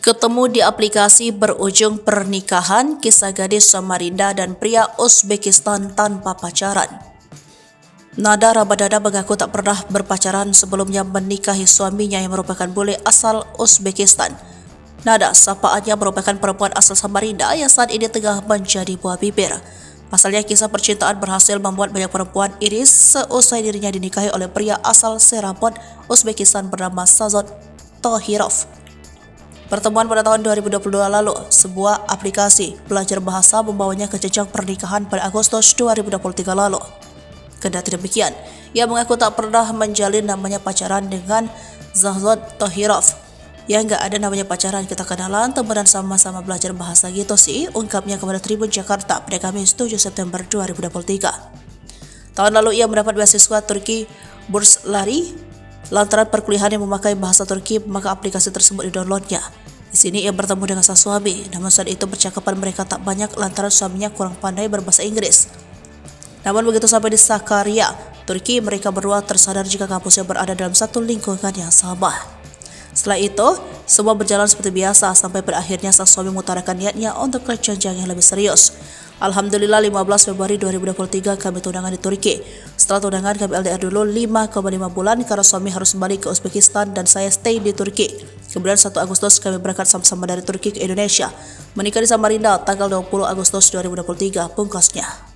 Ketemu di aplikasi berujung pernikahan, kisah gadis Samarinda dan pria Uzbekistan tanpa pacaran. Nada Rabadana mengaku tak pernah berpacaran sebelumnya menikahi suaminya yang merupakan bule asal Uzbekistan. Nada, sapaannya merupakan perempuan asal Samarinda yang saat ini tengah menjadi buah bibir. Pasalnya kisah percintaan berhasil membuat banyak perempuan iris seusai dirinya dinikahi oleh pria asal Serapot, Uzbekistan bernama Sazot Tohirov. Pertemuan pada tahun 2022 lalu, sebuah aplikasi belajar bahasa membawanya ke jenjang pernikahan pada Agustus 2023 lalu. Kendati demikian, ia mengaku tak pernah menjalin namanya pacaran dengan Sazot Tohirov. Ya nggak ada namanya pacaran, kita kenalan, temenan sama-sama belajar bahasa gitu sih, ungkapnya kepada Tribun Jakarta pada Kamis 7 September 2023. Tahun lalu ia mendapat beasiswa Turki Burslari lantaran perkuliahan yang memakai bahasa Turki, maka aplikasi tersebut didownloadnya. Di sini ia bertemu dengan sang suami, namun saat itu percakapan mereka tak banyak lantaran suaminya kurang pandai berbahasa Inggris. Namun begitu sampai di Sakarya, Turki, mereka berdua tersadar jika kampusnya berada dalam satu lingkungan yang sama. Setelah itu, semua berjalan seperti biasa sampai pada akhirnya sang suami mengutarakan niatnya untuk ke jenjang yang lebih serius. Alhamdulillah 15 Februari 2023 kami tunangan di Turki. Setelah tunangan kami LDR dulu 5,5 bulan karena suami harus kembali ke Uzbekistan dan saya stay di Turki. Kemudian 1 Agustus kami berangkat sama-sama dari Turki ke Indonesia. Menikah di Samarinda tanggal 20 Agustus 2023, pungkasnya.